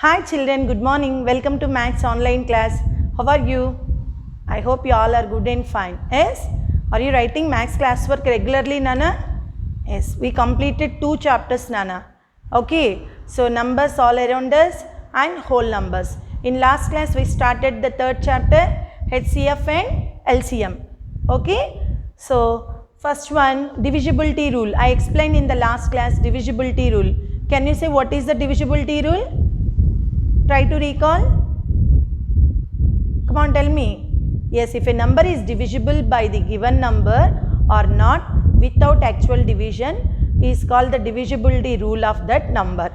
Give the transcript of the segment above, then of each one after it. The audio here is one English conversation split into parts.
Hi children, good morning. Welcome to Maths online class. How are you? I hope you all are good and fine. Yes? Are you writing Maths classwork regularly, Nana? Yes, we completed 2 chapters, Nana. Okay, so numbers all around us and whole numbers. In last class we started the 3rd chapter, HCF and LCM. Okay, so first one, divisibility rule. I explained in the last class divisibility rule. Can you say what is the divisibility rule? Try to recall. Come on, tell me. Yes, if a number is divisible by the given number or not without actual division is called the divisibility rule of that number.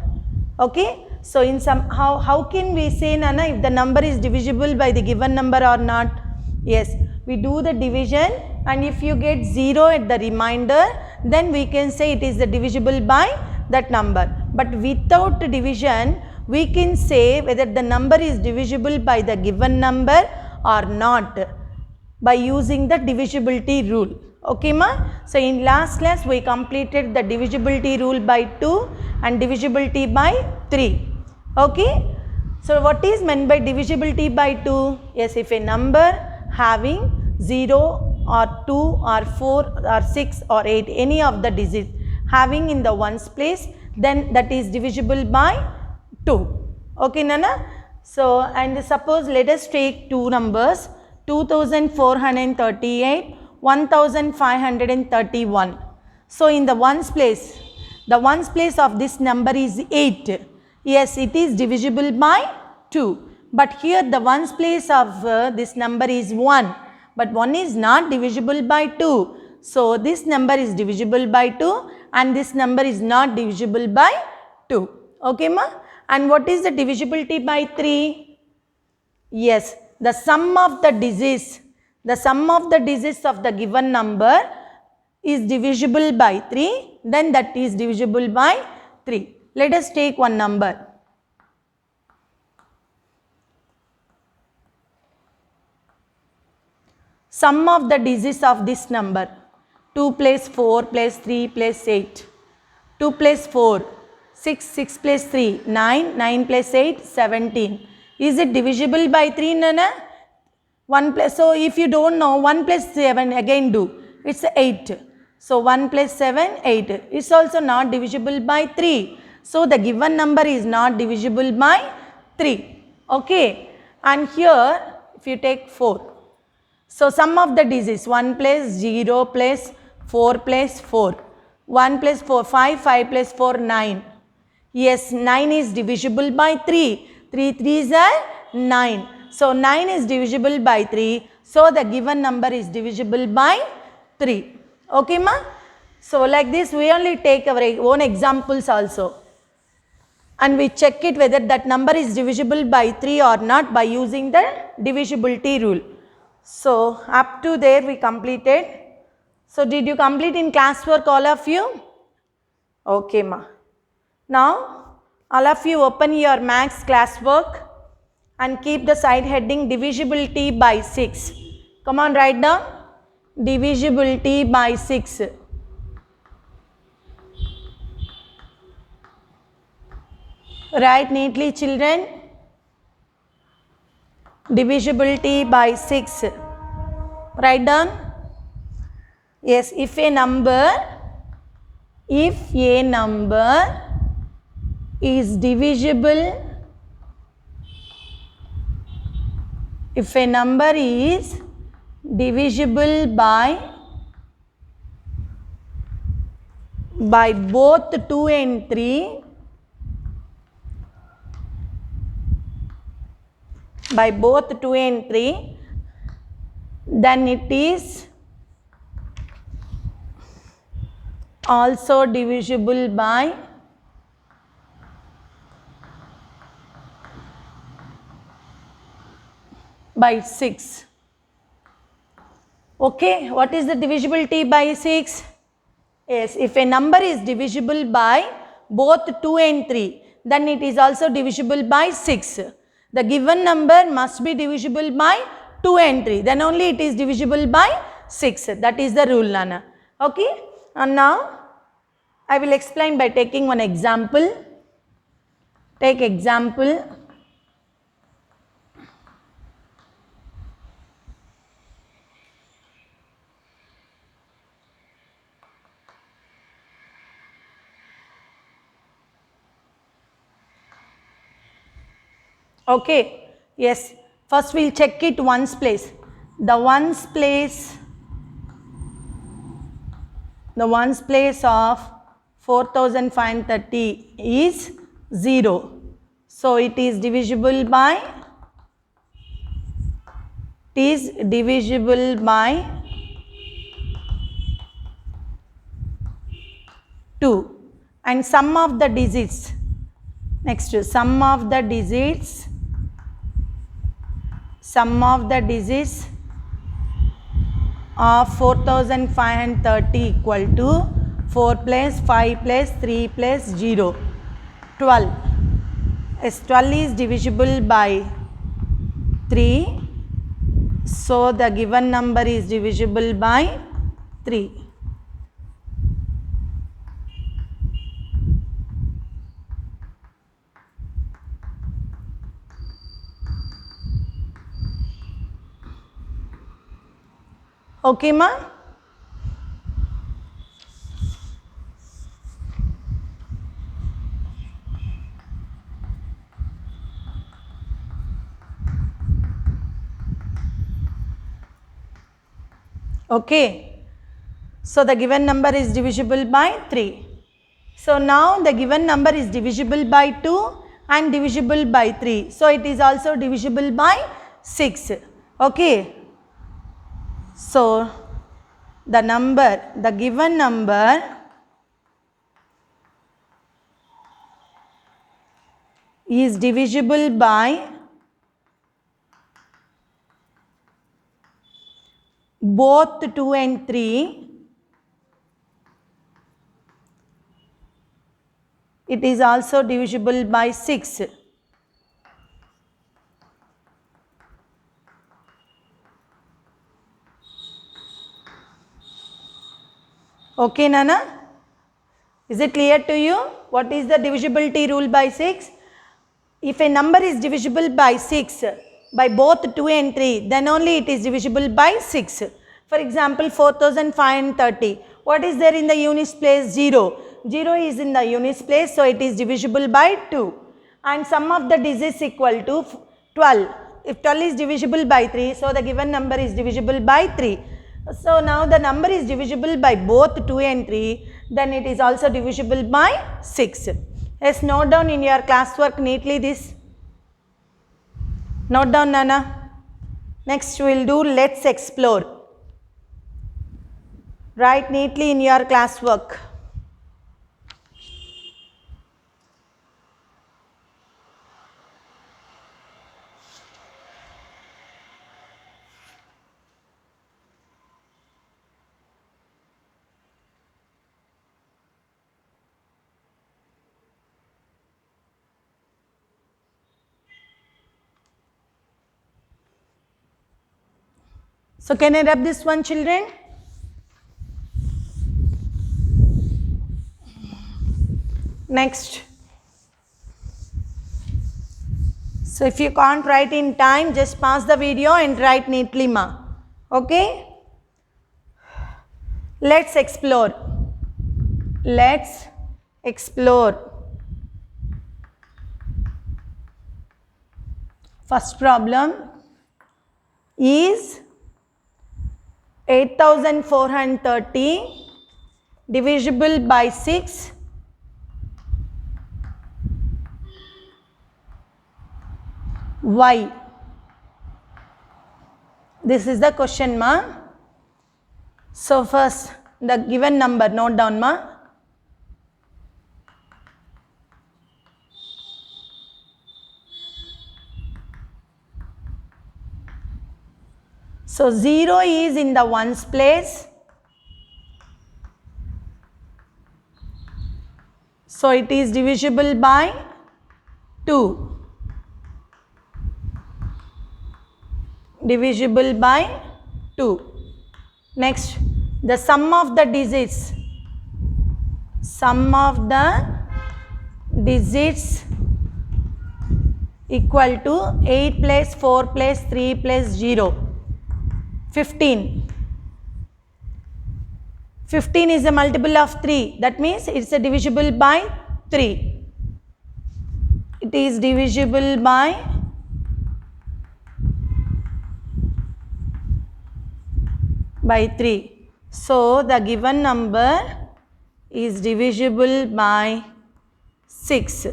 Okay. So, in some how can we say, Nana, if the number is divisible by the given number or not? Yes, we do the division, and if you get 0 at the remainder, then we can say it is the divisible by that number. But without division, we can say whether the number is divisible by the given number or not by using the divisibility rule. Okay, ma? So, in last class we completed the divisibility rule by 2 and divisibility by 3. Okay. So, what is meant by divisibility by 2? Yes, if a number having 0 or 2 or 4 or 6 or 8, any of the digits having in the ones place, then that is divisible by 2. Okay, Nana? So, and suppose let us take two numbers, 2438, 1531. So, in the ones place of this number is 8. Yes, it is divisible by 2. But here the ones place of this number is 1. But 1 is not divisible by 2. So, this number is divisible by 2 and this number is not divisible by 2. Okay, ma? And what is the divisibility by 3? Yes, the sum of the digits of the given number is divisible by 3, then that is divisible by 3. Let us take one number. Sum of the digits of this number, 2 plus 4 plus 3 plus 8, 2 plus 4, 6, 6 plus 3, 9, 9 plus 8, 17. Is it divisible by 3, Nana? 1 plus, so if you don't know, 1 plus 7 again do, it's 8. So 1 plus 7, 8. It's also not divisible by 3. So the given number is not divisible by 3. Okay. And here, if you take 4. So sum of the digits, 1 plus 0 plus 4 plus 4. 1 plus 4, 5, 5 plus 4, 9. Yes, 9 is divisible by 3. 3 3s are 9. So, 9 is divisible by 3. So, the given number is divisible by 3. Okay, ma? So, like this we only take our own examples also. And we check it whether that number is divisible by 3 or not by using the divisibility rule. So, up to there we completed. So, did you complete in classwork all of you? Okay, ma. Now, all of you open your Maths classwork and keep the side heading divisibility by 6. Come on, write down divisibility by 6. Write neatly, children. Divisibility by 6. Write down. Yes, if a number is divisible, if a number is divisible by both 2 and 3, then it is also divisible by 6. Okay, what is the divisibility by 6? Yes, if a number is divisible by both 2 and 3, then it is also divisible by 6. The given number must be divisible by 2 and 3, then only it is divisible by 6. That is the rule, Nana. Okay, and now I will explain by taking one example. Take example. Okay, yes. First we'll check it ones place. The ones place of 4530 is 0. So it is divisible by 2. And sum of the digits. Next, sum of the digits of 4530 equal to 4 plus 5 plus 3 plus 0. 12. Yes, 12 is divisible by 3. So the given number is divisible by 3. Okay, ma? Okay. So the given number is divisible by 3. So now the given number is divisible by 2 and divisible by 3. So it is also divisible by 6. Okay. So the given number is divisible by both 2 and 3. It is also divisible by 6. Okay, Nana? Is it clear to you? What is the divisibility rule by 6? If a number is divisible by 6, by both 2 and 3, then only it is divisible by 6. For example, 4530. What is there in the units place? 0. 0 is in the units place, so it is divisible by 2. And sum of the digits equal to 12. If 12 is divisible by 3, so the given number is divisible by 3. So now the number is divisible by both 2 and 3, then it is also divisible by 6. Yes, note down in your classwork neatly this. Note down, Nana. Next we will do let's explore. Write neatly in your classwork. So can I rub this one, children? Next. So if you can't write in time, just pause the video and write neatly, ma. Okay? Let's explore. Let's explore. First problem is 8430 divisible by 6. Why? This is the question, ma. So first the given number, note down, ma. So 0 is in the ones place. So it is divisible by 2. Divisible by 2. Next, the sum of the digits. Sum of the digits equal to 8 plus 4 plus 3 plus 0. 15. 15 is a multiple of 3. That means it's a divisible by 3. It is divisible by by 3. So the given number is divisible by 6.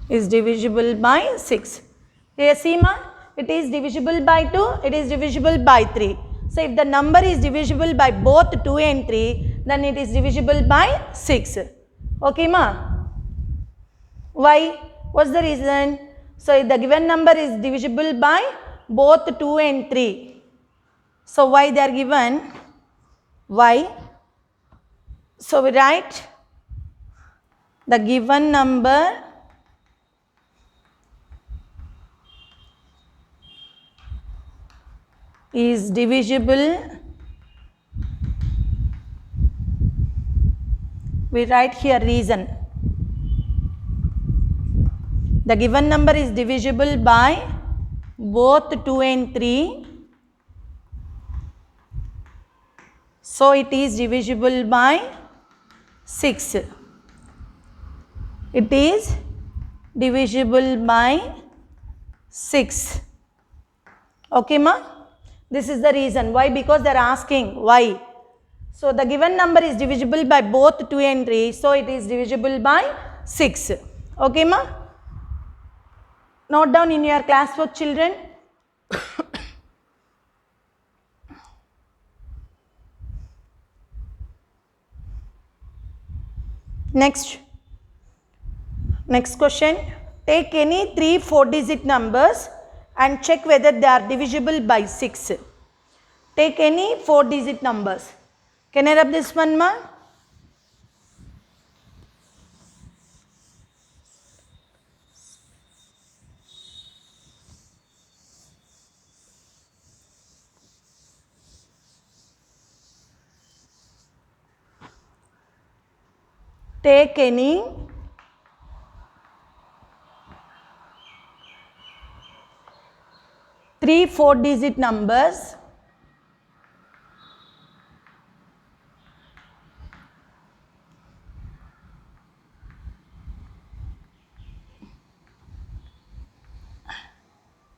Is divisible by 6. Here see ma, it is divisible by 2, it is divisible by 3. So if the number is divisible by both 2 and 3, then it is divisible by 6. Okay ma? Why? What's the reason? So if the given number is divisible by both 2 and 3. So why they are given? Why? So we write the given number is divisible. We write here reason. The given number is divisible by both 2 and 3. So it is divisible by 6. It is divisible by 6. Okay ma? This is the reason. Why? Because they are asking why. So the given number is divisible by both 2 and 3. So it is divisible by 6. Okay ma? Note down in your classwork, children. Next question. Take any 3 4-digit numbers and check whether they are divisible by 6. Take any 4-digit numbers. Can I rub this one ma? Take any 3 4-digit numbers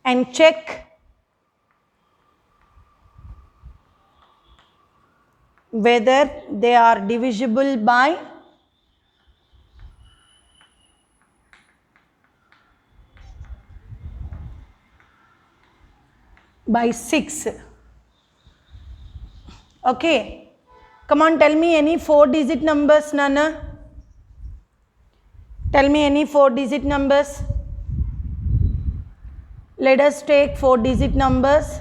and check whether they are divisible by by 6. Okay. Come on, tell me any 4-digit numbers, Nana. Tell me any 4-digit numbers. Let us take 4-digit numbers.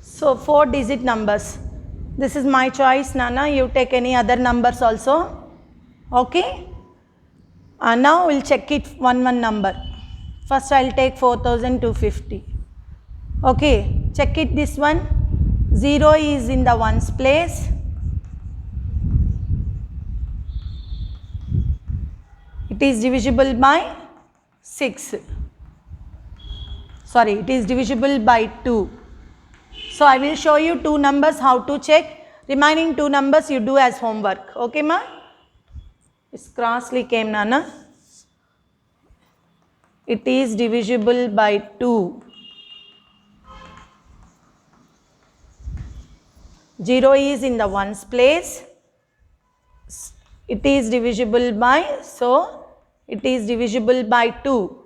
So 4-digit numbers. This is my choice, Nana. You take any other numbers also. Okay. Now we'll check it one number. First I'll take 4250. Okay. Check it this one. 0 is in the ones place. It is divisible by 6. Sorry, it is divisible by 2. So I will show you 2 numbers how to check. Remaining 2 numbers you do as homework. Okay ma? It's crossly came Nana. It is divisible by 2. 0 is in the ones place. It is divisible by, so it is divisible by 2.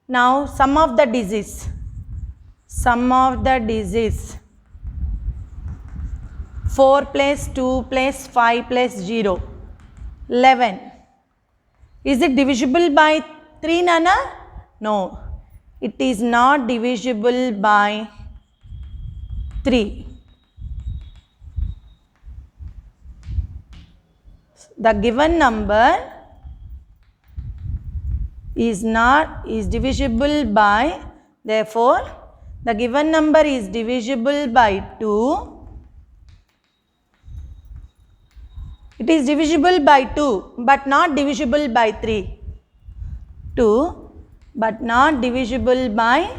Now sum of the digits. Sum of the digits. 4 plus 2 plus 5 plus 0. 11. Is it divisible by 3 Nana? No, it is not divisible by 3. The given number is divisible by, therefore the given number is divisible by 2. It is divisible by 2 but not divisible by 3. 2 but not divisible by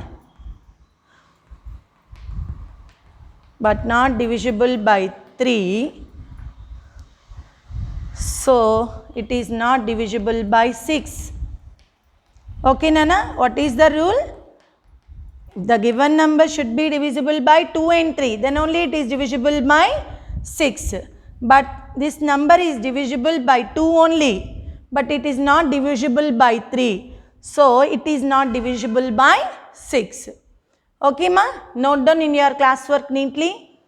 3. So it is not divisible by 6. Okay Nana, what is the rule? The given number should be divisible by 2 and 3, then only it is divisible by 6. But this number is divisible by 2 only, but it is not divisible by 3. So it is not divisible by 6. Okay ma? Note down in your classwork neatly.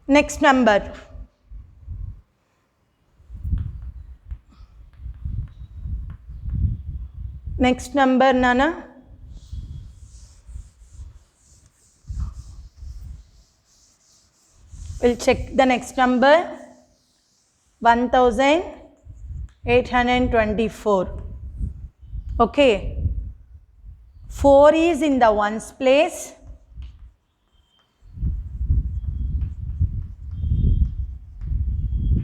Next number. Next number Nana. We'll check the next number. 1824. Okay. 4 is in the ones place.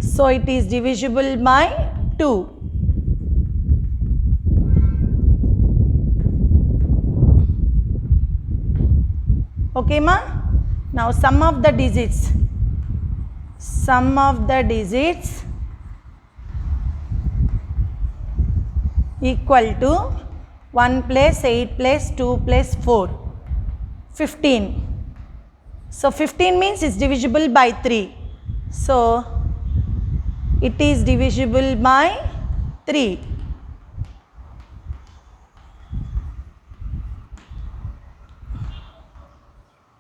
So it is divisible by 2. Okay ma? Now sum of the digits. Sum of the digits equal to 1 plus 8 plus 2 plus 4. 15. So 15 means it's divisible by 3. So it is divisible by 3.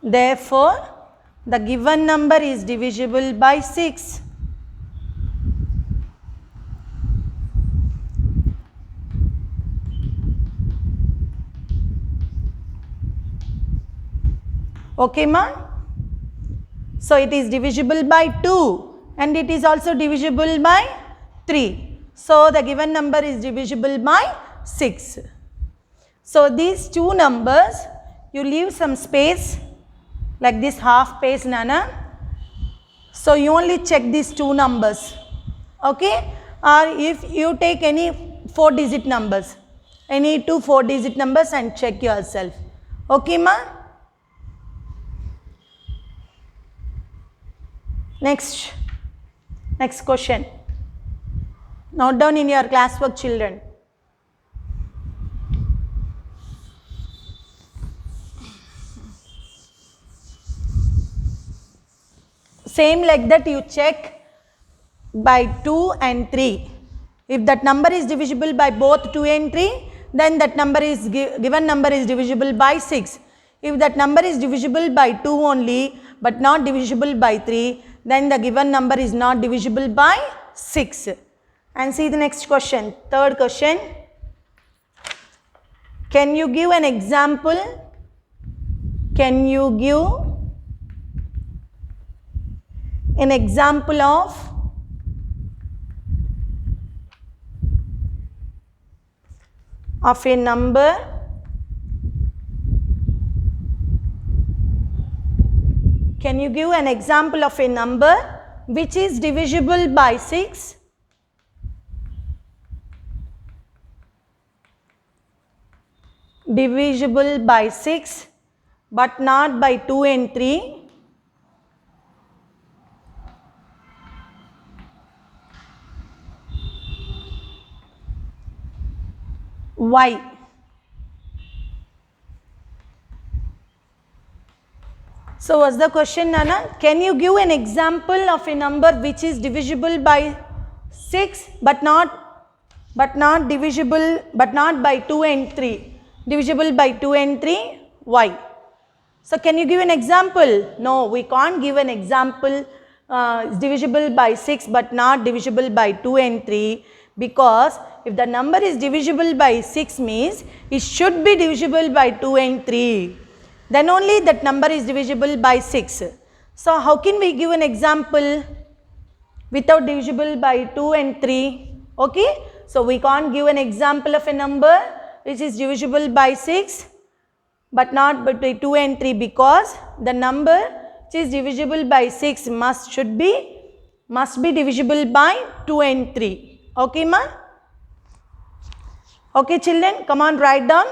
Therefore, the given number is divisible by 6. Okay ma? So it is divisible by 2 and it is also divisible by 3. So the given number is divisible by 6. So these two numbers, you leave some space like this half space Nana. So you only check these two numbers. Okay? Or if you take any 4-digit numbers, any 2 4-digit numbers and check yourself. Okay ma? Next question. Note down in your classwork children. Same like that you check by 2 and 3. If that number is divisible by both 2 and 3, then that number is given number is divisible by 6. If that number is divisible by 2 only but not divisible by 3, then the given number is not divisible by 6. And see the next question, third question. Can you give an example? Can you give an example of a number can you give an example of a number which is divisible by 6? Divisible by 6 but not by 2 and 3. Why? So what's the question Nana? Can you give an example of a number which is divisible by 6 but not divisible but not by 2 and 3? Divisible by 2 and 3. Why? So can you give an example? No, we can't give an example is divisible by 6 but not divisible by 2 and 3, because if the number is divisible by 6 means it should be divisible by 2 and 3. Then only that number is divisible by 6. So how can we give an example without divisible by 2 and 3? Okay. So we can't give an example of a number which is divisible by 6 but not by 2 and 3, because the number which is divisible by 6 must be divisible by 2 and 3. Okay ma? Okay children, come on, write down.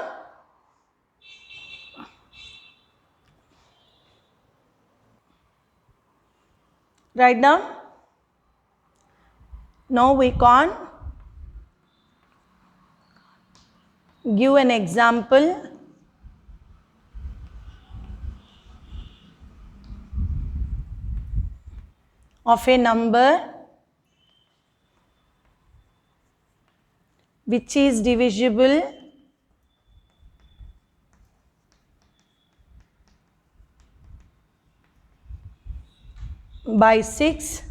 Write down. Now we can't give an example of a number which is divisible by 6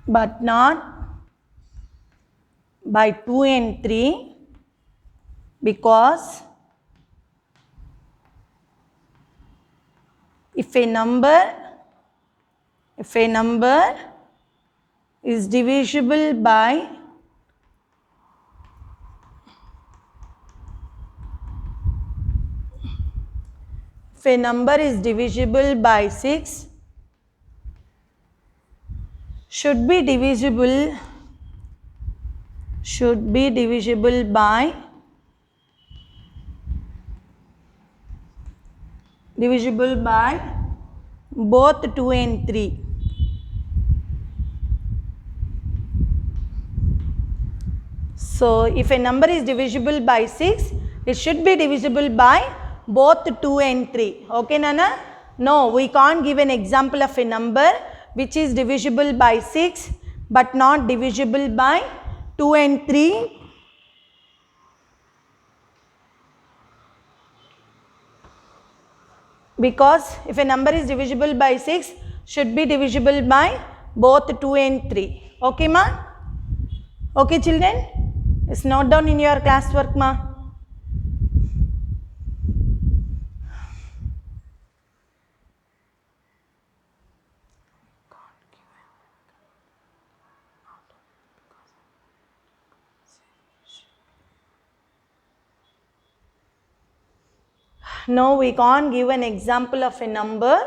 but not by 2 and 3, because if a number is divisible by if a number is divisible by 6, should be divisible by both 2 and 3. So if a number is divisible by 6, it should be divisible by both 2 and 3. Okay Nana? No, we can't give an example of a number which is divisible by 6 but not divisible by 2 and 3. Because if a number is divisible by 6, should be divisible by both 2 and 3. Okay ma? Okay children? It's note down in your classwork ma. No, we can't give an example of a number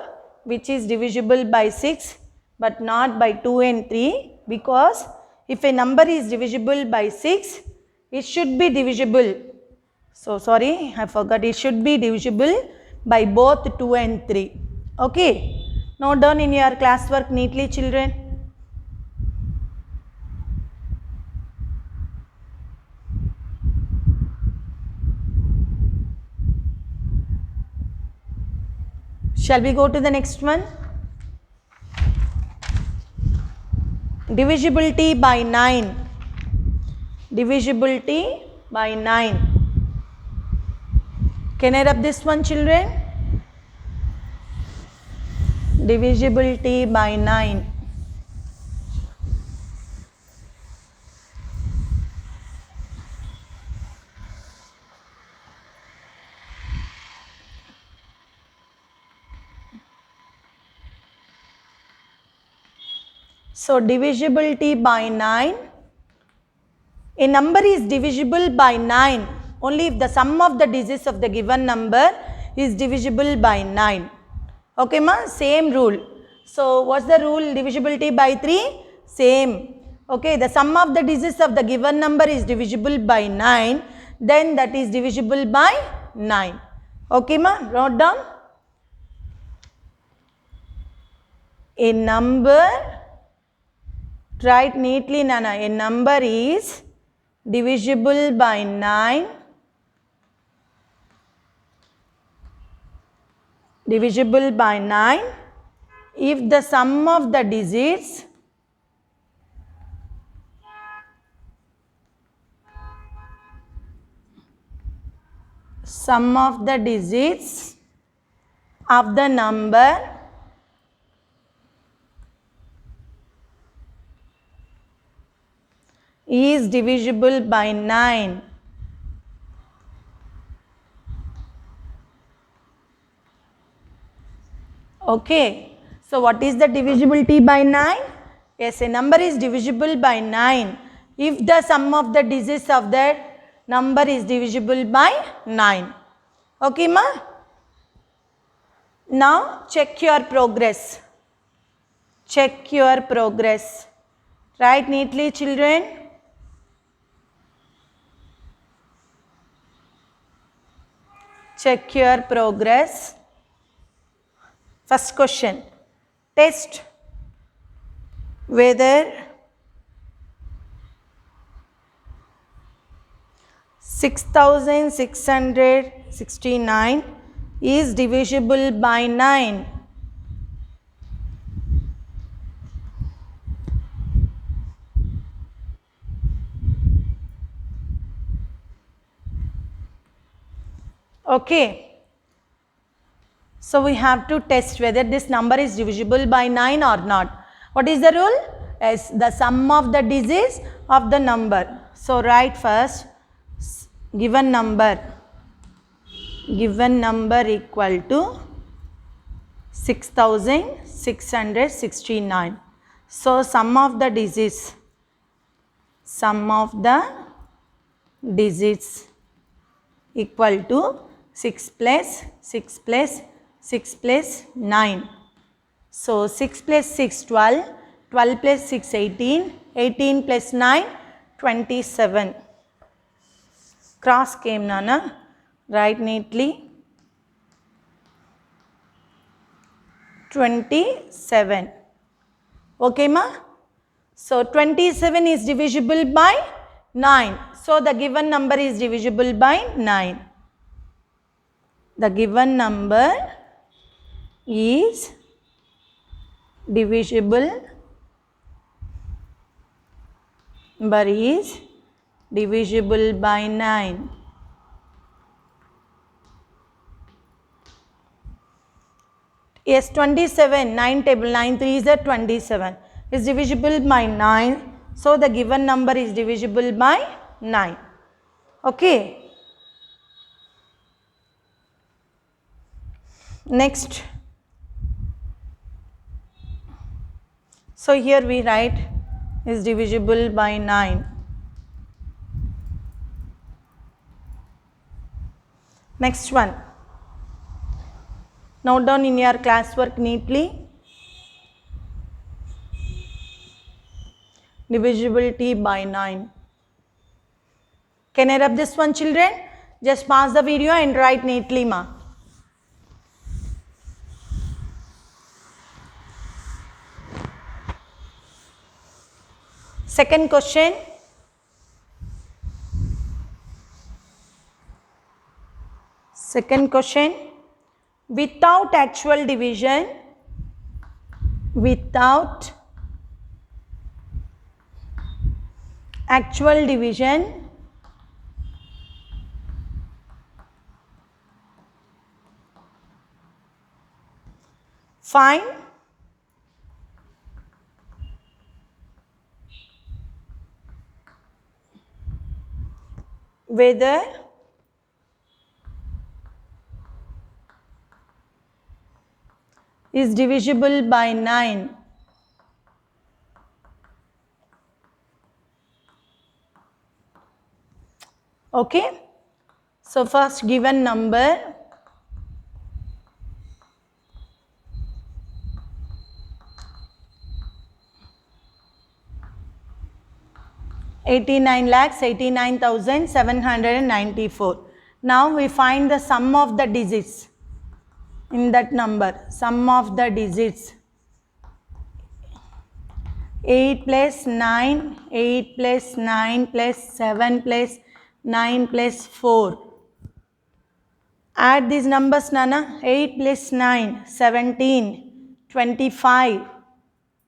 which is divisible by 6 but not by 2 and 3, because if a number is divisible by 6, it should be divisible. So sorry, I forgot, it should be divisible by both 2 and 3. Okay. Note down in your classwork neatly children. Shall we go to the next one? Divisibility by 9. Divisibility by 9. Can I rub this one children? Divisibility by 9. So divisibility by 9. A number is divisible by 9 only if the sum of the digits of the given number is divisible by 9. Okay ma? Same rule. So what's the rule? Divisibility by 3? Same. Okay, the sum of the digits of the given number is divisible by 9, then that is divisible by 9. Okay ma? Note down. A number, write neatly Nana, a number is divisible by 9, divisible by 9 if the sum of the digits of the number is divisible by 9. Okay, so what is the divisibility by 9? Yes, a number is divisible by 9 if the sum of the digits of that number is divisible by 9. Okay, ma? Now check your progress. Check your progress. Write neatly, children. Check your progress. First question. Test whether 6669 is divisible by 9. Okay. So we have to test whether this number is divisible by 9 or not. What is the rule? Yes, the sum of the digits of the number. So write first given number equal to 6669. So sum of the digits equal to 6 plus 9. So 6 plus 6 12, 12 plus 6 18, 18 plus 9 27. Cross came, Nana. Write neatly. 27. Okay, ma? So 27 is divisible by 9. So the given number is divisible by 9. The given number is divisible by 9. Yes, 27, 9 table, 9 3 is 27, is divisible by 9. So the given number is divisible by 9. Okay. Next. So here we write is divisible by 9. Next one. Note down in your classwork neatly. Divisibility by 9. Can I rub this one, children? Just pause the video and write neatly, ma. Second question. Without actual division, find whether is divisible by 9. Okay. So first given number $89,89,794. Now we find the sum of the digits in that number. Sum of the digits. 8 plus 9, 8 plus 9 plus 7 plus 9 plus 4. Add these numbers, Nana. 8 plus 9, 17, 25.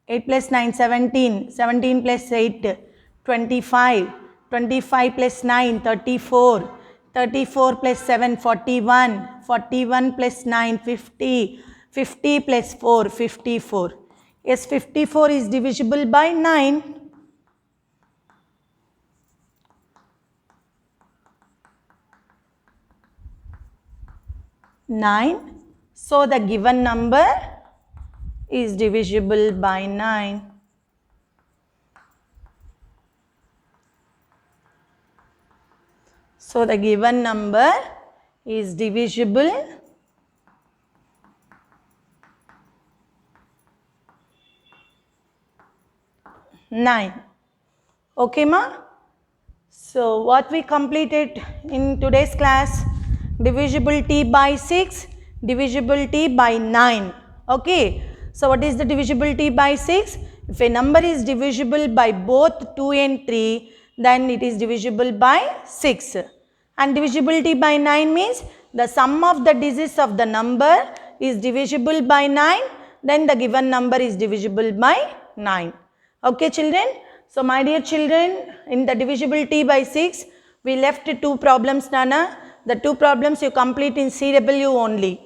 8 plus 9, 17. 17 plus 8, 25. 25 plus 9, 34. 34 plus 7, 41. 41 plus 9, 50. 50 plus 4, 54. Yes, 54 is divisible by 9. 9. So the given number is divisible by 9. So the given number is divisible nine. Okay, ma? So what we completed in today's class? Divisibility by 6, divisibility by 9. Okay. So what is the divisibility by 6? If a number is divisible by both 2 and 3, then it is divisible by 6. And divisibility by 9 means the sum of the digits of the number is divisible by 9, then the given number is divisible by 9. Okay, children. So my dear children, in the divisibility by 6, we left 2 problems, Nana. The 2 problems you complete in CW only.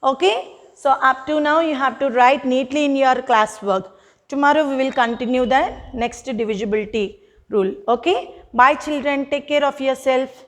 Okay. So up to now you have to write neatly in your classwork. Tomorrow we will continue the next divisibility rule. Okay. Bye children. Take care of yourself.